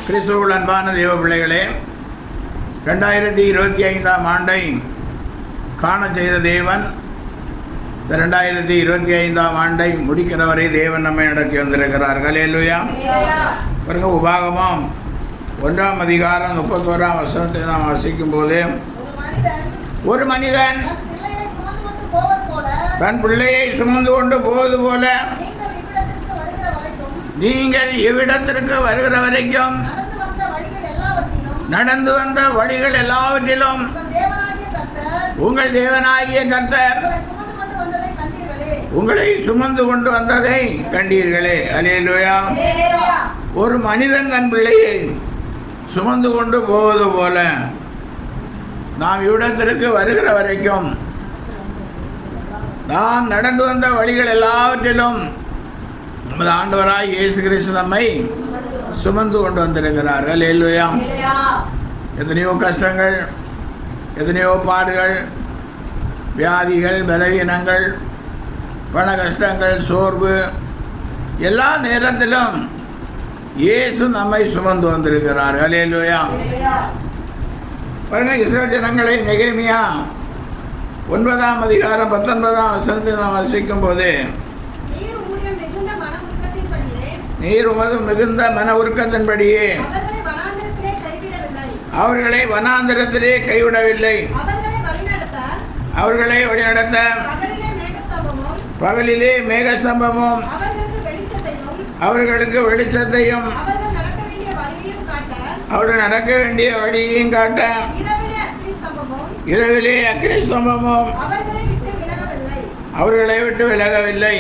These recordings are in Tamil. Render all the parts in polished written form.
கிறிஸ்துவுக்குள் அன்பான தேவ பிள்ளைகளே, 2025ஆம் ஆண்டை காண செய்த தேவன் இந்த 2025ஆம் ஆண்டை முடிக்கிறவரை தேவன் நம்மை நடத்தி வந்திருக்கிறார். ஹல்லேலூயா. பிறகு உபாகமம் 1ஆம் அதிகாரம் 31ஆம் வசனத்தை நாம் வாசிக்கும் போது, ஒரு மனிதன் தன் பிள்ளையை சுமந்து கொண்டு போவது போல நீங்கள் இவ்விடத்திற்கு வருகிற வரைக்கும் நடந்து வந்த வழிகள் எல்லாவற்றிலும் உங்கள் தேவனாகிய கர்த்தர் உங்களை சுமந்து கொண்டு வந்ததை கண்டீர்களே. அல்லேலூயா. ஒரு மனிதன் தன் பிள்ளையை சுமந்து கொண்டு போவது போல நாம் இவ்விடத்திற்கு வருகிற வரைக்கும் நாம் நடந்து வந்த வழிகள் எல்லாவற்றிலும் நமது ஆண்டவராய் இயேசு கிறிஸ்து நம்மை சுமந்து கொண்டு வந்திருக்கிறார்கள். அல்லேலூயா. எத்தனையோ கஷ்டங்கள், எத்தனையோ பாடுகள், வியாதிகள், பலவீனங்கள், பண கஷ்டங்கள், சோர்வு, எல்லா நேரத்திலும் இயேசு நம்மை சுமந்து வந்திருக்கிறார். அல்லேலூயா. பாருங்க, இஸ்ரவேல் ஜனங்களை நெகேமியா 9ஆம் அதிகாரம் 19ஆம் வசனத்தை நாம் வாசிக்கும் போது, நீர் உமது மிகுந்த மன உருக்கத்தின்படியே அவர்களை வனாந்திரத்திலே கைவிடவில்லை, அவர்களை வழிநடத்த பகலிலே மேகஸ்தம்பமும் அவர்களுக்கு வெளிச்சத்தையும் அவர்கள் நடக்க வேண்டிய வழியையும் காட்ட இரவிலே அக்கினி ஸ்தம்பமும் அவர்களை விட்டு விலகவில்லை,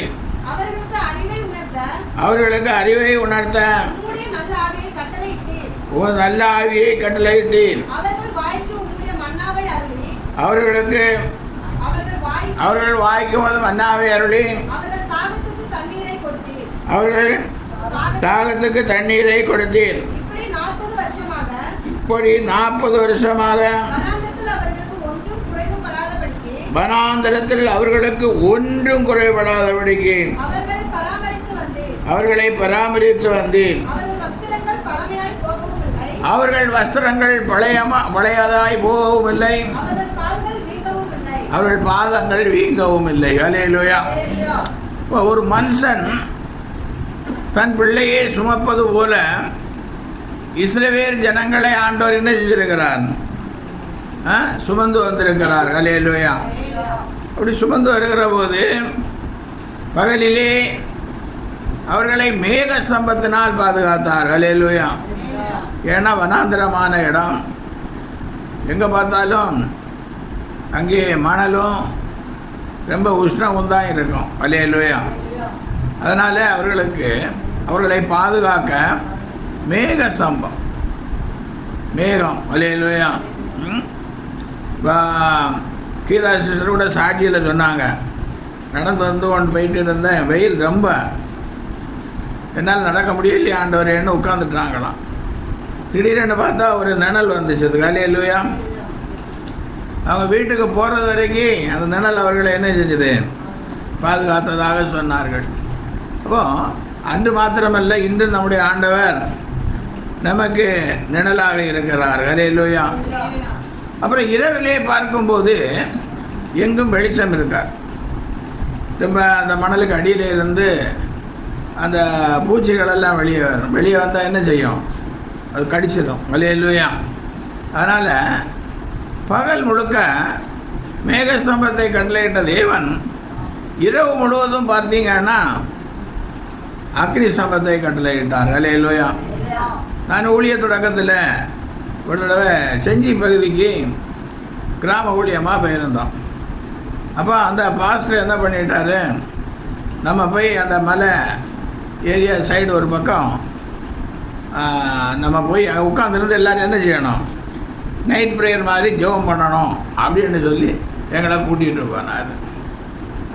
அவர்களுக்கு அறிவை உணர்த்த நல்ல ஆவியை கட்டளையிட்டீர், அவர்களுக்கு அவர்கள் வாய்க்கும் போது மன்னாவை அருளி அவர்கள் தாகத்துக்கு தண்ணீரை கொடுத்தீர். இப்படி 40 வருஷமாக வனாந்தரத்தில் அவர்களுக்கு ஒன்றும் குறைபடாதபடிக்கு அவர்களை பராமரித்து வந்தீர். அவர்கள் வஸ்திரங்கள் பழையதாய் போகவும் இல்லை, அவர்கள் பாதங்கள் வீங்கவும் இல்லை. அல்லேலூயா. ஒரு மனுஷன் தன் பிள்ளையை சுமப்பது போல இஸ்ரவேல் ஜனங்களை ஆண்டவர் என்ன செஞ்சிருக்கிறார்? சுமந்து வந்திருக்கிறார். அல்லேலூயா. அப்படி சுமந்து வருகிற போது பகலிலே அவர்களை மேக ஸ்தம்பத்தினால் பாதுகாத்தார். அல்லேலூயா. ஏன்னா வனாந்திரமான இடம், எங்கே பார்த்தாலும் அங்கே மணலும் ரொம்ப உஷ்ணமும் தான் இருக்கும். அல்லேலூயா. அதனால் அவர்களை பாதுகாக்க மேக ஸ்தம்பம், மேகம். அல்லேலூயா. கீதா சிஸ்டர் கூட சாட்சியில் சொன்னாங்க, நடந்து வந்து கொண்டு போயிட்டு இருந்தேன், வெயில் ரொம்ப, என்னால் நடக்க முடியலையே ஆண்டவரேன்னு உட்காந்துட்டாங்களாம். திடீரென்னு பார்த்தா ஒரு நிழல் வந்துச்சு. அல்லேலூயா. அவங்க வீட்டுக்கு போகிறது வரைக்கும் அந்த நிழல் அவர்களை என்ன செஞ்சது? பாதுகாத்ததாக சொன்னார்கள். அப்போது அன்று மாத்திரமல்ல, இன்று நம்முடைய ஆண்டவர் நமக்கு நிழலாக இருக்கிறார். அல்லேலூயா. அப்புறம் இரவிலே பார்க்கும்போது எங்கும் வெளிச்சம் இருக்கார். ரொம்ப அந்த மணலுக்கு அடியில் இருந்து அந்த பூச்சிகளெல்லாம் வெளியே வரும். வெளியே வந்தால் என்ன செய்யும்? அது கடிச்சிடும். அல்லேலூயா. அதனால் பகல் முழுக்க மேகஸ்தம்பத்தை கட்டளையிட்ட தேவன் இரவு முழுவதும் பார்த்தீங்கன்னா அக்னி ஸ்தம்பத்தை கட்டளையிட்டார். அல்லேலூயா. நான் ஊழிய தொடக்கத்தில் ஒரு தடவை செஞ்சி பகுதிக்கு கிராம ஊழியமாக போயிருந்தோம். அப்போ அந்த பாஸ்டர் என்ன பண்ணிட்டாரு, நம்ம போய் அந்த மலை ஏரியா சைடு ஒரு பக்கம் நம்ம போய் உட்காந்துருந்து எல்லோரும் என்ன செய்யணும், நைட் ப்ரேயர் மாதிரி ஜெபம் பண்ணணும் அப்படின்னு சொல்லி எங்களை கூட்டிகிட்டு போனார்.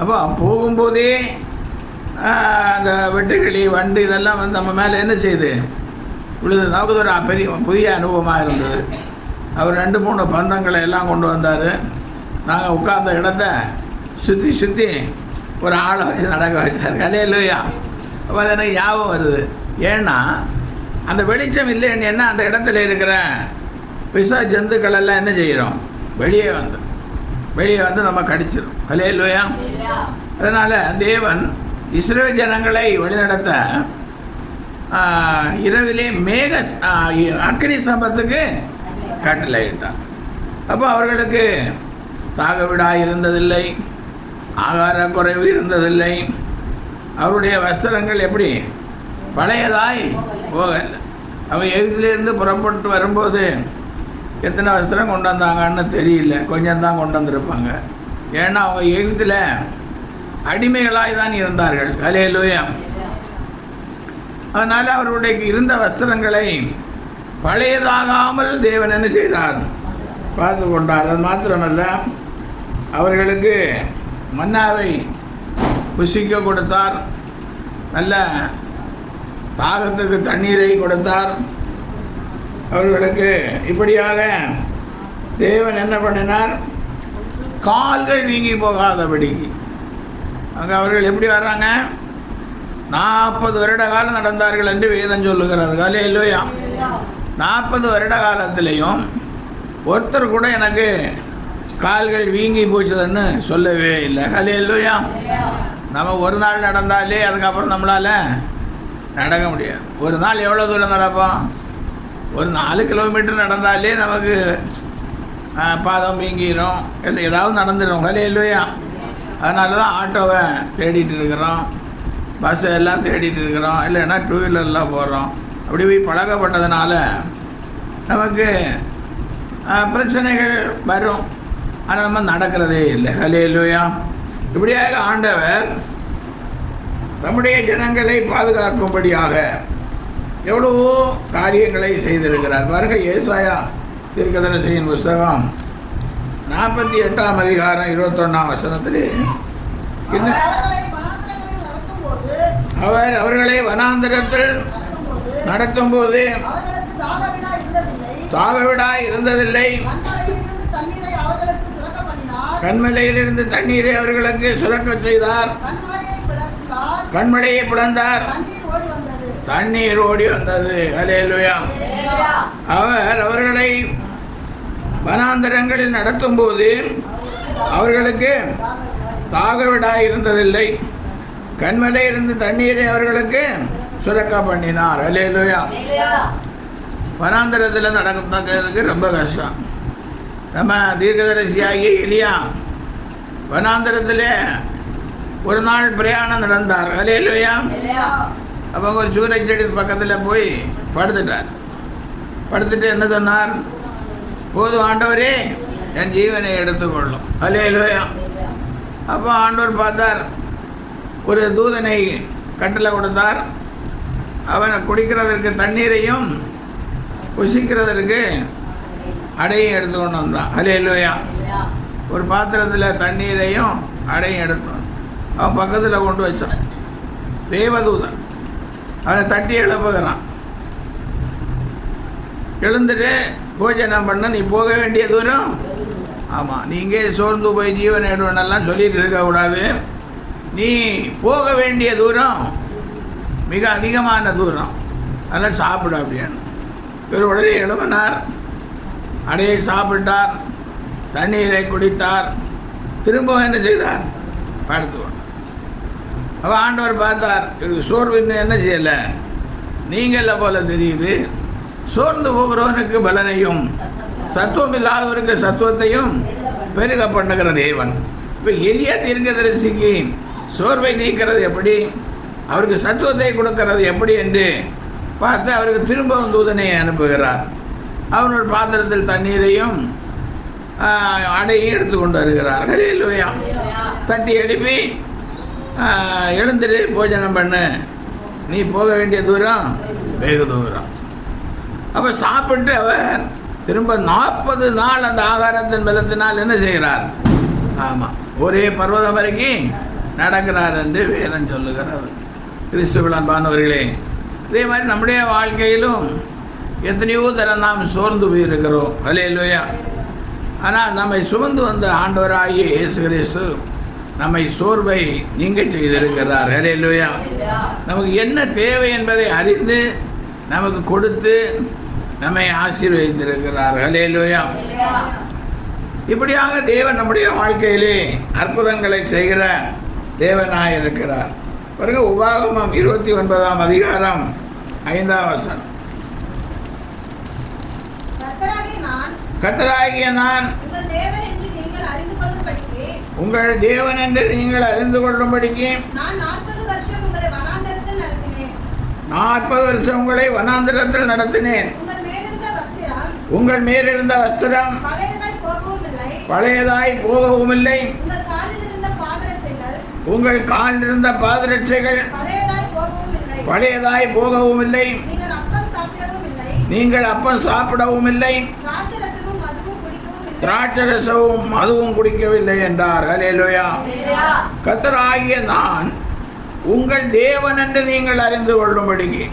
அப்போ போகும்போதே அந்த வெட்டுக்கிளி, வண்டு இதெல்லாம் வந்து நம்ம மேலே என்ன செய்யுது, விழுது. நமக்கு ஒரு புதிய அனுபவமாக இருந்தது. அவர் 2-3 பந்தங்களை எல்லாம் கொண்டு வந்தார். நாங்கள் உட்கார்ந்த இடத்த சுற்றி சுற்றி ஒரு ஆளை வச்சு நடக்க வச்சார். ஹல்லேலூயா. அப்போ அது எனக்கு ஞாபகம் வருது. ஏன்னா அந்த வெளிச்சம் இல்லைன்னு என்ன அந்த இடத்துல இருக்கிற விஷ ஜந்துக்கள் எல்லாம் என்ன செய்கிறோம், வெளியே வந்து நம்ம கடிச்சிடும். ஹல்லேலூயா. அதனால் தேவன் இஸ்ரவேல் ஜனங்களை வழிநடத்த இரவிலே அக்கினி ஸ்தம்பத்துக்கு கட்டளையிட்டார். அப்போ அவர்களுக்கு தாகவிடாய் இருந்ததில்லை, ஆகார குறைவு இருந்ததில்லை, அவருடைய வஸ்திரங்கள் எப்படி பழையதாய் போகலை. அவங்க எகிப்திலிருந்து புறப்பட்டு வரும்போது எத்தனை வஸ்திரம் கொண்டு வந்தாங்கன்னு தெரியல, கொஞ்சம் தான் கொண்டு வந்திருப்பாங்க. ஏன்னா அவங்க எகிப்தில் அடிமைகளாய் தான் இருந்தார்கள். ஹல்லேலூயா. அதனால் அவர்களுடைய இருந்த வஸ்திரங்களை பழையதாகாமல் தேவன் என்ன செய்தார், பார்த்து கொண்டார். அது மாத்திரமல்ல, அவர்களுக்கு மன்னாவை புசிக்க கொடுத்தார், நல்ல தாகத்துக்கு தண்ணீரை கொடுத்தார். அவர்களுக்கு இப்படியாக தேவன் என்ன பண்ணினார், கால்கள் வீங்கி போகாதபடிக்கு. அங்கே அவர்கள் எப்படி வர்றாங்க, 40 வருட காலம் நடந்தார்கள் என்று வேதம் சொல்லுகிறது. ஹல்லேலூயா. 40 வருட காலத்திலையும் ஒருத்தர் கூட எனக்கு கால்கள் வீங்கி போச்சுதுன்னு சொல்லவே இல்லை. ஹல்லேலூயா. நம்ம ஒரு நாள் நடந்தாலே அதுக்கப்புறம் நம்மளால் நடக்க முடியாது. ஒரு நாள் எவ்வளோ தூரம் நடப்போம், ஒரு 4 கிலோமீட்டர் நடந்தாலே நமக்கு பாதம் வீங்கிடும், இல்லை ஏதாவது நடந்துடும். ஹல்லேலூயா. அதனால தான் ஆட்டோவை தேடிட்டு இருக்கிறோம், பஸ்ஸை எல்லாம் தேடிட்டு இருக்கிறோம், இல்லைன்னா 2 வீலர்லாம் போகிறோம். அப்படி போய் பழக்கப்பட்டதுனால நமக்கு பிரச்சனைகள் வரும், ஆனால் நம்ம நடக்கிறதே இல்லை. ஹல்லேலூயா. இப்படியாக ஆண்டவர் நம்முடைய ஜனங்களை பாதுகாக்கும்படியாக எவ்வளவோ காரியங்களை செய்திருக்கிறார். பாருங்க, ஏசாயா தீர்க்கதரிசியின் புஸ்தகம் 48ஆம் அதிகாரம் 21ஆம் வசனத்திலே அவர் அவர்களை வனாந்தரத்தில் நடத்தும் போது தாகவிடாய் இருந்ததில்லை, கண்மலையிலிருந்து தண்ணீரை அவர்களுக்கு சுரக்க செய்தார், கண்மலையை பிளந்தார், தண்ணீர் ஓடி வந்தது. ஹல்லேலூயா. அவர் அவர்களை வனாந்தரங்களில் நடத்தும் போது அவர்களுக்கு தாகவிடாய் இருந்ததில்லை, கண்மலையிலிருந்து தண்ணீரை அவர்களுக்கு சுரக்க பண்ணினார். ஹல்லேலூயா. வனாந்தரத்தில் நடக்கிறதுக்கு ரொம்ப கஷ்டம். நம்ம தீர்க்கதரிசியாகி எலியா வனாந்தரத்தில் ஒரு நாள் பிரயாணம் நடந்தார். ஹல்லேலூயா. அப்போ ஒரு சூரிய செடி பக்கத்தில் போய் படுத்துட்டார். படுத்துட்டு என்ன சொன்னார், போதும் ஆண்டவரே, என் ஜீவனை எடுத்துக்கொள்ளும். ஹல்லேலூயா. அப்போ ஆண்டவர் பார்த்தார், ஒரு தூதனை கட்டளை கொடுத்தார், அவனை குடிக்கிறதற்கு தண்ணீரையும் புசிக்கிறதற்கு அடையும் எடுத்துக்கொண்டு வந்தான். ஹல்லேலூயா. ஒரு பாத்திரத்தில் தண்ணீரையும் அடையும் எடுத்து அவன் பக்கத்தில் கொண்டு வச்சான். தேவதூதன் அவனை தட்டி எழுப்புகிறான். எழுந்துட்டு போஜனம் பண்ண, நீ போக வேண்டிய தூரம், ஆமாம், நீ இங்கே சோர்ந்து போய் ஜீவன் எடுவனெல்லாம் சொல்லிட்டு இருக்கக்கூடாது, நீ போக வேண்டிய தூரம் மிக அதிகமான தூரம், அதெல்லாம் சாப்பிடு அப்படின்னு. இவர் உடனே எழுப்பினார், அடையை சாப்பிட்டார், தண்ணீரை குடித்தார், திரும்பவும் என்ன செய்தார், படுத்து கொண்டார். அப்போ ஆண்டவர் பார்த்தார், இவருக்கு சோர்வு இன்னும் என்ன செய்யலை, நீங்கள போல தெரியுது, சோர்ந்து போகிறவனுக்கு பலனையும் சத்துவம் இல்லாதவருக்கு சத்துவத்தையும் பெருக பண்ணுகிற தேவன். இப்போ எளிய தீர்க்கதரிசிக்கு சோர்வை நீக்கிறது எப்படி, அவருக்கு சத்துவத்தை கொடுக்கறது எப்படி என்று பார்த்து அவருக்கு திரும்பவும் தூதனை அனுப்புகிறார். அவன் ஒரு பாத்திரத்தில் தண்ணீரையும் அடையும் எடுத்து கொண்டு வருகிறார். ஹல்லேலூயா. தட்டி எழுப்பி எழுந்துரு, போஜனம் பண்ணு, நீ போக வேண்டிய தூரம் வெகு தூரம். அப்போ சாப்பிட்டு அவர் திரும்ப 40 நாள் அந்த ஆகாரத்தின் பலத்தினால் என்ன செய்கிறார், ஆமாம், ஒரே பர்வதம் வரைக்கும் நடக்கிறார் என்று வேதம் சொல்லுகிறது. கிறிஸ்துவில் அன்பானவர்களே, இதே மாதிரி நம்முடைய வாழ்க்கையிலும் எத்தனையோ தரம் நாம் சோர்ந்து போயிருக்கிறோம். ஹல்லேலூயா. ஆனால் நம்மை சுமந்து வந்த ஆண்டவராகிய இயேசு கிறிஸ்து நம்மை சோர்வை நீங்க செய்திருக்கிறார். ஹல்லேலூயா. நமக்கு என்ன தேவை என்பதை அறிந்து நமக்கு கொடுத்து நம்மை ஆசீர்வதித்திருக்கிறார். ஹல்லேலூயா. இப்படியாக தேவன் நம்முடைய வாழ்க்கையிலே அற்புதங்களை செய்கிற தேவனாய் இருக்கிறார். பாருங்க, உபாகமம் 29ஆம் அதிகாரம் 5ஆம் வசனம். கர்த்தராகிய நான் உங்கள் தேவன் என்று நீங்கள் அறிந்து கொள்ளும்படிக்கு 40 வருஷம் உங்களை வனாந்திரத்தில் நடத்தினேன். உங்கள் மேலிருந்த வஸ்திரம் பழையதாய் போகவும் இல்லை, உங்கள் காலில் இருந்த பாதரட்சைகள் பழையதாய் போகவும் இல்லை, நீங்கள் அப்பம் சாப்பிடவும் இல்லை, திராட்சரசமும் அதுவும் குடிக்கவில்லை என்றார். ஹல்லேலூயா. கர்த்தராகிய நான் உங்கள் தேவன் என்று நீங்கள் அறிந்து கொள்ளும்படிக்கு,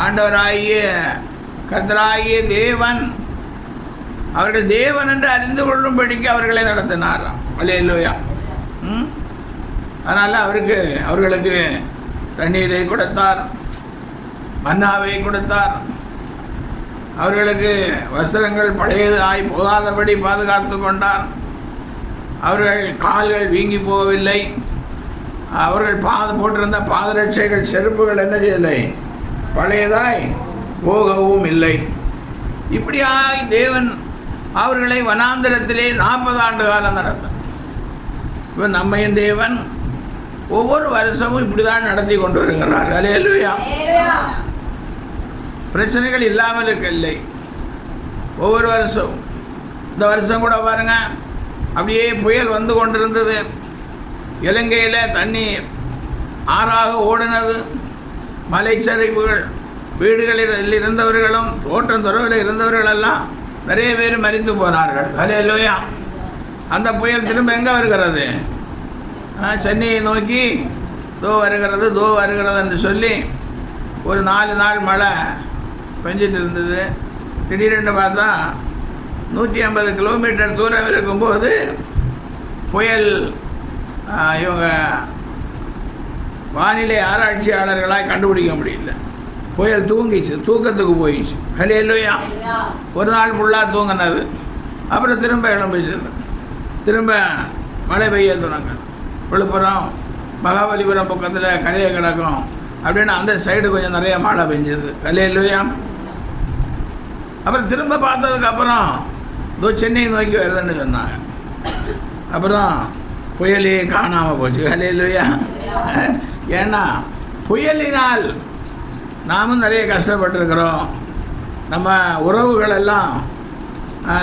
ஆண்டவராகிய கர்த்தராகிய தேவன் அவர்கள் தேவன் என்று அறிந்து கொள்ளும்படிக்கு அவர்களை நடத்தினாராம். ஹல்லேலூயா. அதனால் அவர்களுக்கு தண்ணீரை கொடுத்தார், மன்னாவை கொடுத்தார், அவர்களுக்கு வஸ்திரங்கள் பழையதாய் போகாதபடி பாதுகாத்து கொண்டார், அவர்கள் கால்கள் வீங்கி போகவில்லை, அவர்கள் போட்டிருந்த பாதரட்சைகள் செருப்புகள் என்ன செய்யலை, பழையதாய் போகவும் இல்லை. இப்படியாய் தேவன் அவர்களை வனாந்திரத்திலே 40 ஆண்டு காலம் நடத்தார். இப்போ நம்மையும் தேவன் ஒவ்வொரு வருஷமும் இப்படி தான் நடத்தி கொண்டு வருகிறார். ஹல்லேலூயா. பிரச்சனைகள் இல்லாமல் இருக்கவில்லை. ஒவ்வொரு வருஷம், இந்த வருஷம் கூட பாருங்கள், அப்படியே புயல் வந்து கொண்டிருந்தது. இலங்கையில் தண்ணீர் ஆறாக ஓடினது. மலைச்சரிவுகள், வீடுகளில் இருந்தவர்களும் தோட்டம் துறவில் இருந்தவர்களெல்லாம் நிறைய பேர் மரித்து போனார்கள். ஹல்லேலூயா. அந்த புயல் திரும்ப எங்கே வருகிறது? சென்னையை நோக்கி தோ வருகிறது என்று சொல்லி ஒரு 4 நாள் மழை பெஞ்சிட்டு இருந்தது. திடீரென்று பார்த்தா 150 கிலோமீட்டர் தூரம் இருக்கும்போது புயல், இவங்க வானிலை ஆராய்ச்சியாளர்களாக கண்டுபிடிக்க முடியல, புயல் தூக்கத்துக்கு போயிடுச்சு. ஹல்லேலூயா. ஒரு நாள் ஃபுல்லாக தூங்கினது. அப்புறம் திரும்ப எழும்பிச்சு, திரும்ப மழை பெய்ய தொடங்க. விழுப்புரம் மகாபலிபுரம் பக்கத்தில் கரையை கிடக்கும் அப்படின்னு அந்த சைடு கொஞ்சம் நிறைய மழை பெஞ்சது. ஹல்லேலூயா. அப்புறம் திரும்ப பார்த்ததுக்கப்புறம் சென்னை நோக்கி வருதுன்னு சொன்னாங்க. அப்புறம் புயலே காணாமல் போச்சு. ஹல்லேலூயா. ஏன்னா புயலினால் நாமும் நிறைய கஷ்டப்பட்டுருக்கிறோம். நம்ம உறவுகள் எல்லாம்,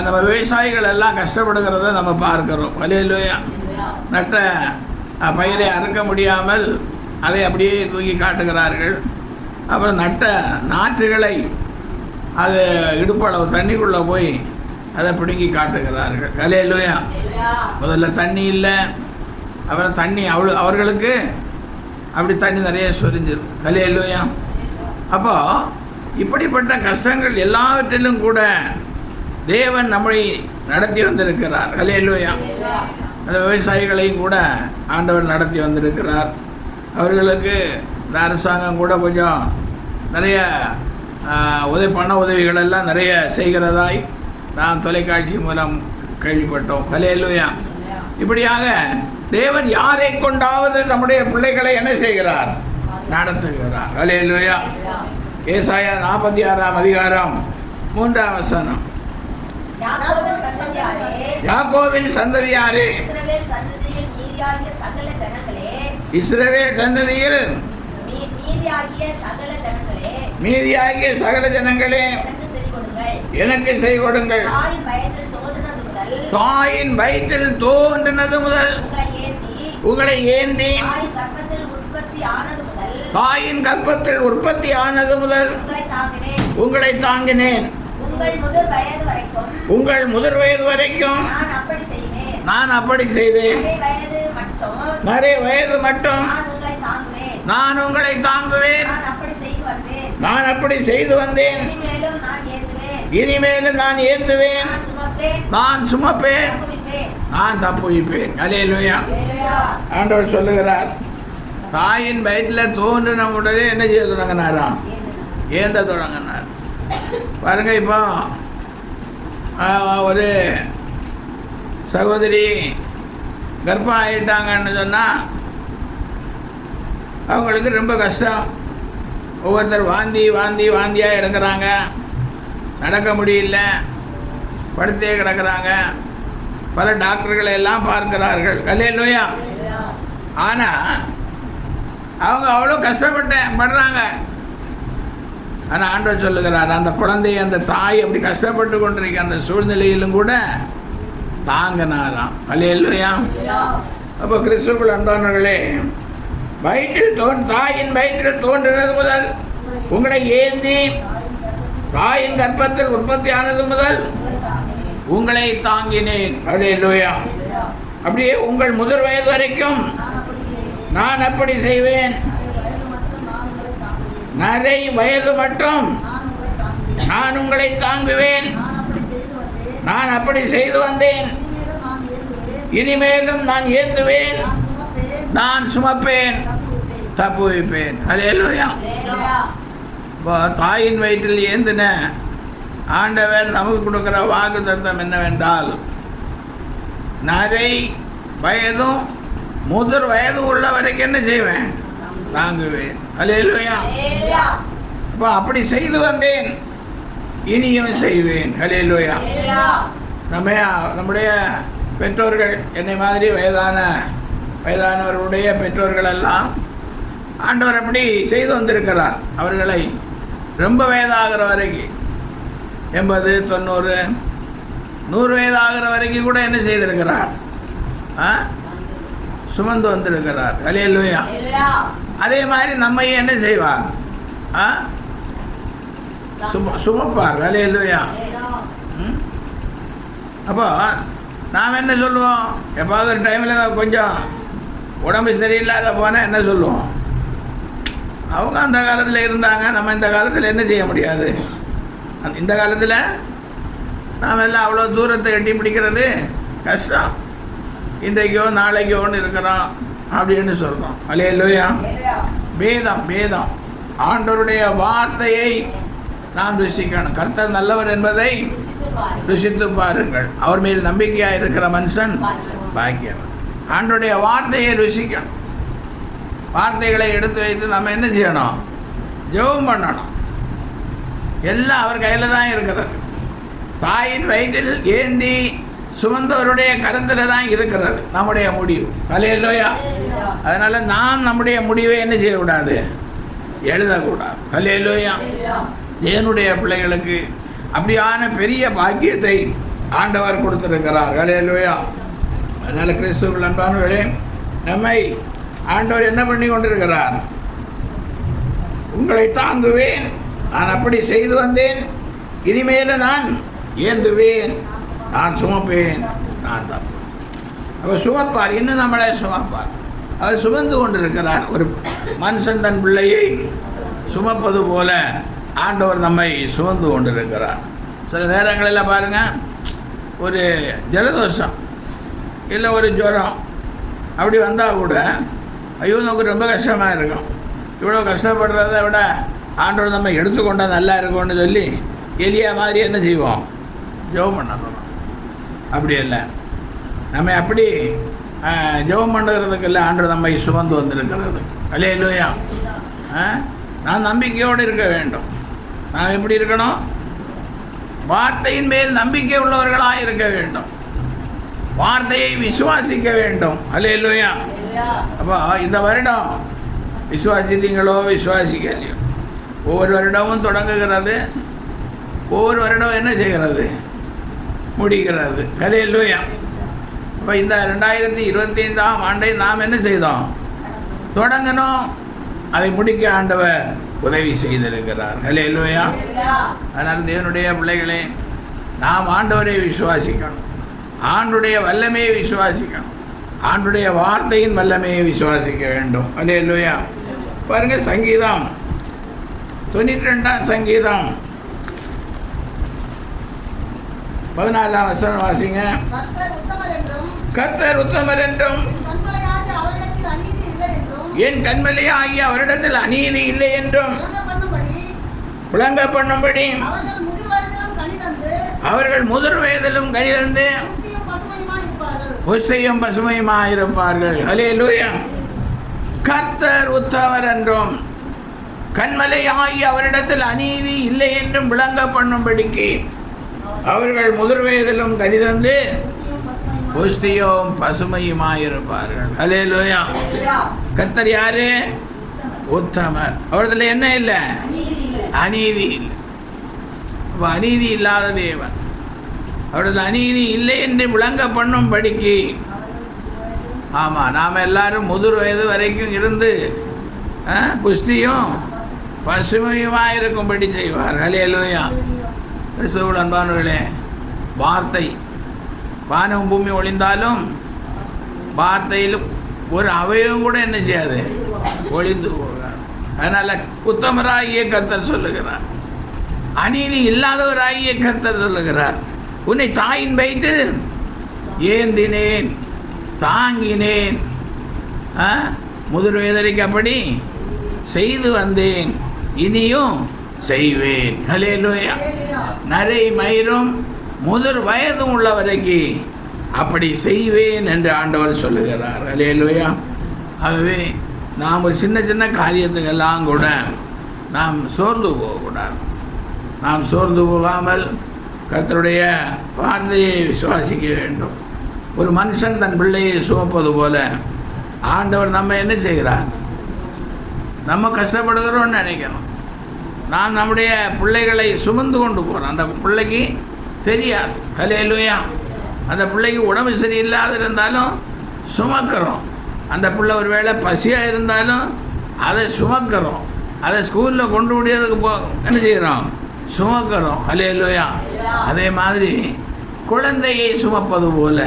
நம்ம விவசாயிகள் எல்லாம் கஷ்டப்படுகிறத நம்ம பார்க்குறோம். ஹல்லேலூயா. நட்ட பயிரை அறுக்க முடியாமல் அதை அப்படியே தூக்கி காட்டுகிறார்கள். அப்புறம் நட்ட நாற்றுகளை அது இடுப்பளவு தண்ணிக்குள்ளே போய் அதை பிடுங்கி காட்டுகிறார்கள். ஹல்லேலூயா. முதல்ல தண்ணி இல்லை, அப்புறம் தண்ணி அவர்களுக்கு அப்படி தண்ணி நிறைய சொரிஞ்சிது. ஹல்லேலூயா. அப்போ இப்படிப்பட்ட கஷ்டங்கள் எல்லாவற்றிலும் கூட தேவன் நம்மை நடத்தி வந்திருக்கிறார். ஹல்லேலூயா. அந்த விவசாயிகளையும் கூட ஆண்டவர் நடத்தி வந்திருக்கிறார். அவர்களுக்கு இந்த அரசாங்கம் கூட கொஞ்சம் நிறைய பண உதவிகளெல்லாம் நிறைய செய்கிறதாய் நாம் தொலைக்காட்சி மூலம் கேள்விப்பட்டோம். ஹல்லேலூயா. இப்படியாக தேவன் யாரை கொண்டாவது நம்முடைய பிள்ளைகளை என்ன செய்கிறார்? நடத்துகிறார். ஹல்லேலூயா. ஏசாயா 46ஆம் அதிகாரம் 3ஆம் வசனம். யாக்கோபின் சந்ததியாரே, இஸ்ரவேல் சந்ததியில் மீதியாகிய சகல ஜனங்களே எனக்கு செவி கொடுங்கள். தாயின் வயிற்றில் தோன்றினது முதல் உங்களை ஏந்தி, தாயின் கர்ப்பத்தில் உற்பத்தி ஆனது முதல் உங்களை தாங்கினேன். உங்கள் முதிர் வயது வரைக்கும் நான் அப்படி செய்தேன். நிறைய வயது மட்டும் நான் உங்களை தாங்குவேன். நான் அப்படி செய்து வந்தேன். இனிமேலும் நான் ஏந்துவேன். நான் சுமப்பேன். நான் தப்புவிப்பேன். அல்லேலூயா. ஆண்டவர் சொல்லுகிறார், தாயின் வயிற்றில் தோன்றின உடனே என்ன செய்ய தொடங்கினாராம்? ஏந்த தொடங்கினார். பாருங்க, இப்போ ஒரு சகோதரி கர்ப்பம் ஆகிட்டாங்கன்னு சொன்னால் அவங்களுக்கு ரொம்ப கஷ்டம். ஒவ்வொருத்தர் வாந்தியாக எடுக்கிறாங்க, நடக்க முடியல, படுத்தே கிடக்கிறாங்க. பல டாக்டர்களை எல்லாம் பார்க்கிறார்கள். அல்லேலூயா. ஆனால் அவங்க அவ்வளோ கஷ்டப்படுறாங்க. ஆனால் ஆண்டவர் சொல்லுகிறார், அந்த குழந்தையை, அந்த தாய் அப்படி கஷ்டப்பட்டு கொண்டிருக்க அந்த சூழ்நிலையிலும் கூட தாங்கினாராம். அல்லேலூயா. அப்போ கிறிஸ்துவுக்குள் அன்பானவர்களே, தாயின் வயிற்றில் தோன்றினது முதல் உங்களை ஏந்தி தாயின் கர்ப்பத்தில் உற்பத்தி ஆனது முதல் உங்களை தாங்கினேன். அல்லேலூயா. அப்படியே உங்கள் முதிர் வயது வரைக்கும் நான் அப்படி செய்வேன். நரை வயது மட்டும் நான் உங்களை தாங்குவேன். நான் அப்படி செய்து வந்தேன். இனிமேலும் நான் ஏந்துவேன், நான் சுமப்பேன், தப்புவிப்பேன். அல்லேலூயா. தாயின் வயிற்றில் ஏந்தின ஆண்டவர் நமக்கு கொடுக்குற வாக்குத்தத்தம் என்னவென்றால், நரை வயதும் முதிர் வயது உள்ள வரைக்கும் என்ன செய்வேன்? தாங்குவேன். அல்லேலூயா. அப்போ அப்படி செய்து வந்தேன், இனியும் செய்வேன். அல்லேலூயா. நம்முடைய பெற்றோர்கள், என்னை மாதிரி வயதானவர்களுடைய பெற்றோர்கள் எல்லாம் ஆண்டவர் அப்படி செய்து வந்திருக்கிறார். அவர்களை ரொம்ப வயதாகிற வரைக்கும் 80, 90, 100 வயதாகிற வரைக்கும் கூட என்ன செய்திருக்கிறார்? சுமந்து வந்திருக்கிறார். அல்லேலூயா. அதே மாதிரி நம்மையும் என்ன செய்வார்? சுமப்பார். அல்லேலூயா. அப்போ நாம் என்ன சொல்லுவோம்? எப்பாவது ஒரு டைமில் கொஞ்சம் உடம்பு சரியில்லாத போனால் என்ன சொல்லுவோம்? அவங்க அந்த காலத்தில் இருந்தாங்க, நம்ம இந்த காலத்தில் என்ன செய்ய முடியாது. இந்த காலத்தில் நாம் எல்லாம் அவ்வளோ தூரத்தை எட்டி பிடிக்கிறது கஷ்டம். இன்றைக்கோ நாளைக்கோன்னு இருக்கிறோம் அப்படின்னு சொல்கிறோம். அல்லேலூயா. வேதம் ஆண்டவருடைய வார்த்தையை நாம் ருசிக்கணும். கர்த்தர் நல்லவர் என்பதை ருசித்து பாருங்கள். அவர் மேல் நம்பிக்கையாக இருக்கிற மனுஷன் பாக்கியவன். ஆண்டவருடைய வார்த்தையை ருசிக்கணும். வார்த்தைகளை எடுத்து வைத்து நம்ம என்ன செய்யணும்? ஜெபம் பண்ணணும். எல்லாம் அவர் கையில் தான் இருக்கிறது. தாயின் வயிற்றில் ஏந்தி சுமந்தவருடைய கருத்தில் தான் இருக்கிறது நம்முடைய முடிவு. அல்லேலூயா. அதனால் நாம் நம்முடைய முடிவை என்ன செய்யக்கூடாது? எழுதக்கூடாது. அல்லேலூயா. தேவனுடைய பிள்ளைகளுக்கு அப்படியான பெரிய பாக்கியத்தை ஆண்டவர் கொடுத்திருக்கிறார். அல்லேலூயா. அதனால் கிறிஸ்துவுக்குள் அன்பானவர்களே, நம்மை ஆண்டவர் என்ன பண்ணி கொண்டிருக்கிறார்? உங்களை தாங்குவேன், நான் அப்படி செய்து வந்தேன், இனிமேல் நான் ஏந்துவேன், நான் சுமப்பேன், நான் தப்பு. அவர் சுமப்பார், இன்னும் நம்மளை சுமப்பார். அவர் சுமந்து கொண்டிருக்கிறார். ஒரு மனுஷன் தன் பிள்ளையை சுமப்பது போல ஆண்டவர் நம்மை சுமந்து கொண்டிருக்கிறார். சில நேரங்களில் பாருங்கள், ஒரு ஜலதோஷம் இல்லை ஒரு ஜுரம் அப்படி வந்தால் கூட ஐயோ நமக்கு ரொம்ப கஷ்டமாக இருக்கும். இவ்வளோ கஷ்டப்படுறத விட ஆண்டவர் நம்ம எடுத்துக்கொண்டால் நல்லா இருக்கும்னு சொல்லி எலியா மாதிரி என்ன செய்வோம்? ஜெபம் பண்ண போகிறோம். அப்படி இல்லை, நம்ம அப்படி ஜெபம் பண்ணுறதுக்கு இல்லை, ஆண்டவர் நம்மை சுமந்து வந்திருக்கிறது. அல்லேலூயா. நான் நம்பிக்கையோடு இருக்க வேண்டும். நான் எப்படி இருக்கணும்? வார்த்தையின் மேல் நம்பிக்கை உள்ளவர்களாக இருக்க வேண்டும். வார்த்தையை விசுவாசிக்க வேண்டும். அல்லேலூயா. அப்போ இந்த வருடம் விசுவாசித்தீங்களோ விசுவாசிக்கலையோ, ஒவ்வொரு வருடமும் தொடங்குகிறது, ஒவ்வொரு வருடம் என்ன செய்கிறது? முடிகிறது. அல்லேலூயா. அப்போ இந்த 2025ஆம் ஆண்டை நாம் என்ன செய்தோம்? தொடங்கணும். அதை முடிக்க ஆண்டவர் உதவி செய்திருக்கிறார். அல்லேலூயா. அதனால் தேவனுடைய பிள்ளைகளே, நாம் ஆண்டவரை விசுவாசிக்கணும். ஆண்டுடைய வல்லமையை விசுவாசிக்கணும். ஆண்டுடைய வார்த்தையின் வல்லமையை விசுவாசிக்க வேண்டும். அல்லேலூயா. பாருங்கள், சங்கீதம் 92ஆம் சங்கீதம் 14ஆம் வசனம் வாசிங்க. கர்த்தர் உத்தமர் என்றும் என் கண்மலையாகிய அவரிடத்தில் அநீதி இல்லை என்றும் விளங்க பண்ணும்படி அவர்கள் முதிர் வயதிலும் கனிதந்து புஷ்டியும் பசுமையுமாயிருப்பார்கள். அல்லேலூயா. கர்த்தர் உத்தமர் என்றும் கண்மலையாகிய அவரிடத்தில் அநீதி இல்லை என்றும் விளங்க பண்ணும்படிக்கு அவர்கள் முதிர் வயதிலும் கனிதந்து புஷ்டியும் பசுமையுமாயிருப்பார்கள். அல்லேலூயா. கர்த்தர் யாரு? உத்தமர். அவரிடத்தில் என்ன இல்லை? அநீதி இல்லை. அப்போ அநீதி இல்லாத தேவன். அவரிடத்தில் அநீதி இல்லை என்று விளங்க பண்ணும்படிக்கு, ஆமாம், நாம் எல்லாரும் முதிர் வயது வரைக்கும் இருந்து புஷ்டியும் பசுமையுமாக இருக்கும்படி செய்வார். அல்லேலூயா. கிறிஸ்துவுக்குள் அன்பானவர்களே, வார்த்தை வானம் பூமி ஒளிந்தாலும் வார்த்தையில் ஒரு அவயவம் கூட என்ன செய்யாது? ஒளிந்து போகிறார். அதனால் உத்தமராகிய கர்த்தர் சொல்லுகிறார், அநீதி இல்லாதவராகிய கர்த்தர் சொல்லுகிறார், உன்னை தாயின் வைத்து ஏந்தினேன், தாங்கினேன், முதிர் வயதரைக்கு அப்படி செய்து வந்தேன், இனியும் செய்வேன். அல்லேலூயா. நரை மயிரும் முதிர் வயதும் உள்ளவரைக்கு அப்படி செய்வேன் என்று ஆண்டவர் சொல்லுகிறார். அல்லேலூயா. ஆகவே நாம் ஒரு சின்ன சின்ன காரியத்துக்கெல்லாம் கூட நாம் சோர்ந்து போகக்கூடாது. நாம் சோர்ந்து போகாமல் கர்த்தருடைய வார்த்தையை விசுவாசிக்க வேண்டும். ஒரு மனுஷன் தன் பிள்ளையை சுமப்பது போல ஆண்டவர் நம்ம என்ன செய்கிறார்? நம்ம கஷ்டப்படுகிறோம்னு நினைக்கிறோம். நாம் நம்முடைய பிள்ளைகளை சுமந்து கொண்டு போகிறோம். அந்த பிள்ளைக்கு தெரியாது. அல்லேலூயா. அந்த பிள்ளைக்கு உடம்பு சரியில்லாத இருந்தாலும் சுமக்கிறோம். அந்த பிள்ளை ஒரு வேளை பசியாக இருந்தாலும் அதை சுமக்கிறோம். அதை ஸ்கூலில் கொண்டு முடியாததுக்கு என்ன செய்கிறோம்? சுமக்கிறோம். அல்லேலூயா. அதே மாதிரி குழந்தையை சுமப்பது போல,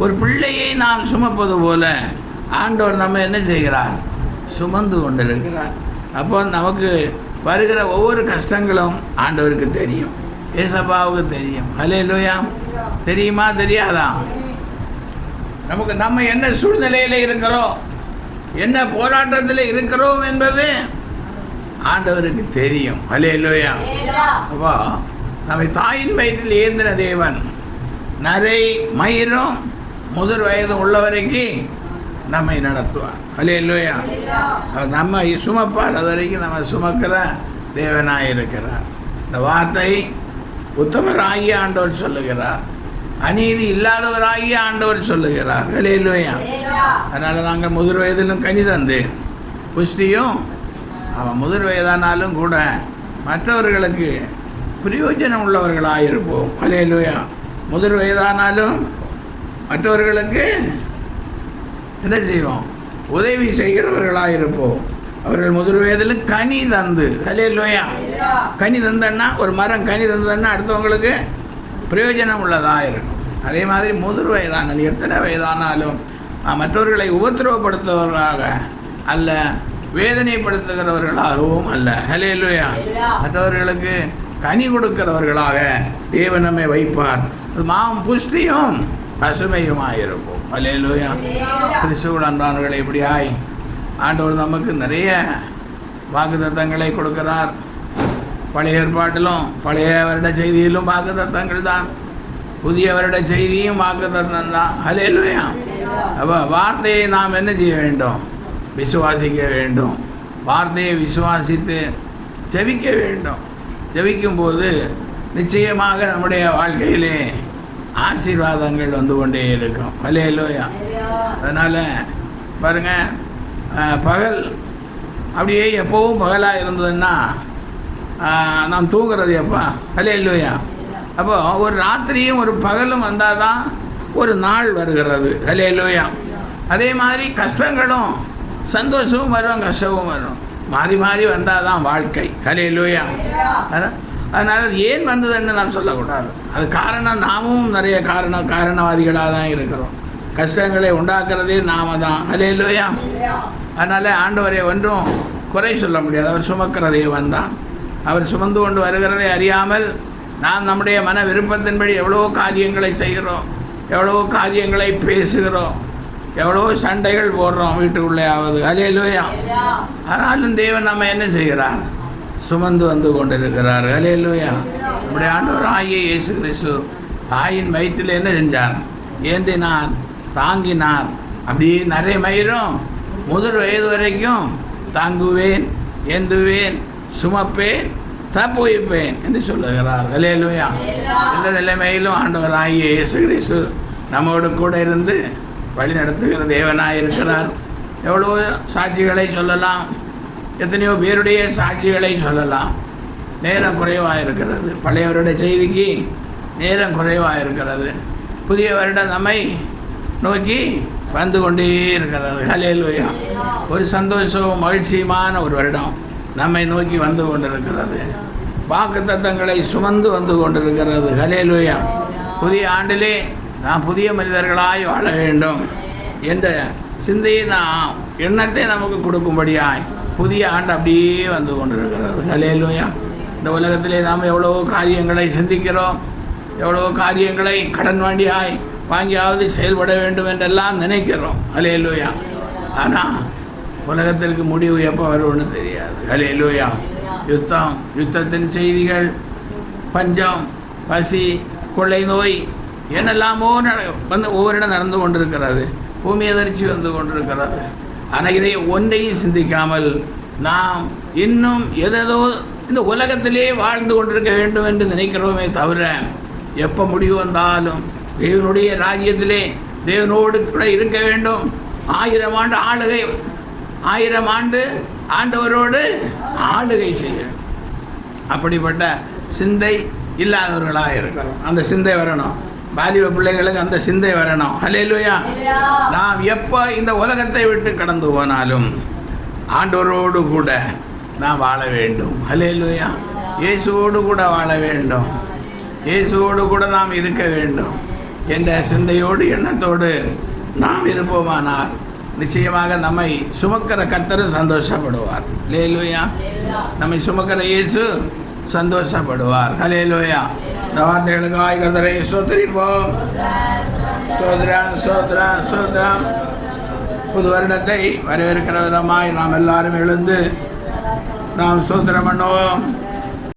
ஒரு பிள்ளையை நாம் சுமப்பது போல ஆண்டவர் நம்ம என்ன செய்கிறார்? சுமந்து கொண்டிருக்கிறார். அப்போ நமக்கு வருகிற ஒவ்வொரு கஷ்டங்களும் ஆண்டவருக்கு தெரியும், ஏசப்பாவுக்கு தெரியும். அல்லேலூயா. தெரியுமா? தெரியாதா? நமக்கு நம்ம என்ன சூழ்நிலையில் இருக்கிறோம், என்ன போராட்டத்தில் இருக்கிறோம் என்பது ஆண்டவருக்கு தெரியும். அல்லேலூயா. அப்போ நம்மை தாயின் வயிற்றில் ஏந்தின தேவன் நரை மயிரும் முதிர் வயதும் உள்ளவரைக்கு நம்மை நடத்துவார். அல்லேலூயா. நம்ம சுமப்பார். அது வரைக்கும் நம்ம சுமக்கிற தேவனாக இருக்கிறார். இந்த வார்த்தை உத்தமராகிய ஆண்டவர் சொல்லுகிறார், அநீதி இல்லாதவராகிய ஆண்டவர் சொல்லுகிறார். அல்லேலூயா. அதனால் நாங்கள் முதிர் வயதிலும் கனி தந்து புஷ்டியும், அவன் முதிர் வயதானாலும் கூட மற்றவர்களுக்கு பிரயோஜனம் உள்ளவர்களாக இருப்போம். அல்லேலூயா. முதிர் வயதானாலும் மற்றவர்களுக்கு என்ன செய்வோம்? உதவி செய்கிறவர்களாக இருப்போம். அவர்கள் முதிர் வயதில் கனி தந்து. அல்லேலூயா. கனி தந்தன்னா, ஒரு மரம் கனி தந்ததுன்னா அடுத்தவங்களுக்கு பிரயோஜனம் உள்ளதாக இருக்கும். அதே மாதிரி முதிர் வயதானால், எத்தனை வயதானாலும் மற்றவர்களை உபத்திரவப்படுத்துவர்களாக அல்ல, வேதனைப்படுத்துகிறவர்களாகவும் அல்ல. அல்லேலூயா. மற்றவர்களுக்கு கனி கொடுக்கிறவர்களாக தேவன் நம்மை வைப்பார். புஷ்டியும் பசுமையுமாக இருப்போம். அல்லேலூயா. கிறிஸ்துவுக்குள் அன்பானவர்களே, இப்படியாய் ஆண்டவர் நமக்கு நிறைய வாக்குத்தத்தங்களை கொடுக்கிறார். பழைய ஏற்பாட்டிலும் பழைய வருட செய்தியிலும் வாக்குத்தத்தங்கள் தான், புதிய வருட செய்தியும் வாக்குத்தத்தம் தான். அல்லேலூயா. அப்போ வார்த்தையை நாம் என்ன செய்ய வேண்டும்? விசுவாசிக்க வேண்டும். வார்த்தையை விசுவாசித்து ஜெபிக்க வேண்டும். ஜெபிக்கும்போது நிச்சயமாக நம்முடைய வாழ்க்கையிலே ஆசீர்வாதங்கள் வந்து கொண்டே இருக்கும். அல்லேலூயா. அதனால் பாருங்கள், பகல் அப்படியே எப்போவும் பகலாக இருந்ததுன்னா நாம் தூங்குறது எப்போ? அல்லேலூயா. அப்போது ஒரு ராத்திரியும் ஒரு பகலும் வந்தால் தான் ஒரு நாள் வருகிறது. அல்லேலூயா. அதே மாதிரி கஷ்டங்களும் சந்தோஷமும் வரும், கஷ்டமும் வரும், மாறி மாறி வந்தால் தான் வாழ்க்கை. அல்லேலூயா. அதனால் அது ஏன் வந்ததுன்னு நாம் சொல்லக்கூடாது. அது காரணம் நாமும் நிறைய காரணவாதிகளாக தான் இருக்கிறோம். கஷ்டங்களை உண்டாக்குறதே நாம தான். அல்லேலூயா. அதனால் ஆண்டவரை ஒன்றும் குறை சொல்ல முடியாது. அவர் சுமக்கிறதே வந்தான். அவர் சுமந்து கொண்டு வருகிறதை அறியாமல் நாம் நம்முடைய மன விருப்பத்தின்படி எவ்வளோ காரியங்களை செய்கிறோம், எவ்வளோ காரியங்களை பேசுகிறோம், எவ்வளோ சண்டைகள் போடுறோம் வீட்டுக்குள்ளேயாவது. அல்லேலூயா. ஆனாலும் தேவன் நம்ம என்ன செய்கிறார்? சுமந்து வந்து கொண்டிருக்கிறார். அல்லேலூயா. நம்முடைய ஆண்டவர் ஆகிய இயேசு கிறிஸ்து தாயின் வயிற்றில் என்ன செஞ்சார்? ஏந்தினார், தாங்கினார். அப்படியே நிறைய மயிரும் முதல் வயது வரைக்கும் தாங்குவேன், ஏந்துவேன், சுமப்பேன், தப்புவிப்பேன் என்று சொல்லுகிறார். அல்லேலூயா. எந்த நிலைமையிலும் ஆண்டவர் ஆகிய இயேசு கிறிஸ்து நம்மோடு கூட இருந்து வழி நடத்துகிற தேவனாக இருக்கிறார். எவ்வளோ சாட்சிகளை சொல்லலாம், எத்தனையோ பேருடைய சாட்சிகளை சொல்லலாம். நேரம் குறைவாக இருக்கிறது. பழைய வருட செய்திக்கு நேரம் குறைவாக இருக்கிறது. புதிய வருடம் நம்மை நோக்கி வந்து கொண்டே இருக்கிறது. அல்லேலூயா. ஒரு சந்தோஷம் மகிழ்ச்சியுமான ஒரு வருடம் நம்மை நோக்கி வந்து கொண்டிருக்கிறது. வாக்குத்தத்தங்களை சுமந்து வந்து கொண்டிருக்கிறது. அல்லேலூயா. புதிய ஆண்டிலே நாம் புதிய மனிதர்களாய் வாழ வேண்டும் என்ற சிந்தையை எண்ணத்தை நமக்கு கொடுக்கும்படியாய் புதிய ஆண்டு அப்படியே வந்து கொண்டிருக்கிறது. அல்லேலூயா. இந்த உலகத்திலே நாம் எவ்வளோ காரியங்களை சிந்திக்கிறோம், எவ்வளோ காரியங்களை கடன் வாங்கியாவது செயல்பட வேண்டும் என்றெல்லாம் நினைக்கிறோம். அல்லேலூயா. ஆனால் உலகத்திற்கு முடிவு எப்போ வரும்னு தெரியாது. அல்லேலூயா. யுத்தத்தின் செய்திகள், பஞ்சம், பசி, கொள்ளை நோய் என்னெல்லாமோ வந்து ஒவ்வொரு நடந்து கொண்டிருக்கிறது. பூமி அதிர்ச்சி வந்து கொண்டிருக்கிறது. ஆனால் இதை ஒன்றையும் சிந்திக்காமல் நாம் இன்னும் எதோ இந்த உலகத்திலே வாழ்ந்து கொண்டிருக்க வேண்டும் என்று நினைக்கிறோமே தவிர, எப்போ முடிவு வந்தாலும் தேவனுடைய ராஜ்யத்திலே தேவனோடு கூட இருக்க வேண்டும், 1000 ஆண்டு ஆளுகை, 1000 ஆண்டு ஆண்டவரோடு ஆளுகை செய்ய, அப்படிப்பட்ட சிந்தை இல்லாதவர்களாக இருக்கிறோம். அந்த சிந்தை வரணும். பாலிவ பிள்ளைகளுக்கு அந்த சிந்தை வரணும். அல்லேலூயா. நாம் எப்போ இந்த உலகத்தை விட்டு கடந்து போனாலும் ஆண்டவரோடு கூட நாம் வாழ வேண்டும். அல்லேலூயா. இயேசுவோடு கூட வாழ வேண்டும், இயேசுவோடு கூட நாம் இருக்க வேண்டும் என்ற சிந்தையோடு எண்ணத்தோடு நாம் இருப்போமானால் நிச்சயமாக நம்மை சுமக்கிற கர்த்தர் சந்தோஷப்படுவார். அல்லேலூயா. நம்மை சுமக்கிற இயேசு சந்தோஷப்படுவார். அல்லேலூயா. இந்த வார்த்தைகளுக்காக கர்த்தரை ஸ்தோத்திரிப்போம். ஸ்தோத்திரம், ஸ்தோத்திரம், ஸ்தோத்திரம். புது வருடத்தை வரவேற்கிற விதமாய் நாம் எல்லாரும் எழுந்து நாம் ஸ்தோத்திரம் பண்ணுவோம்.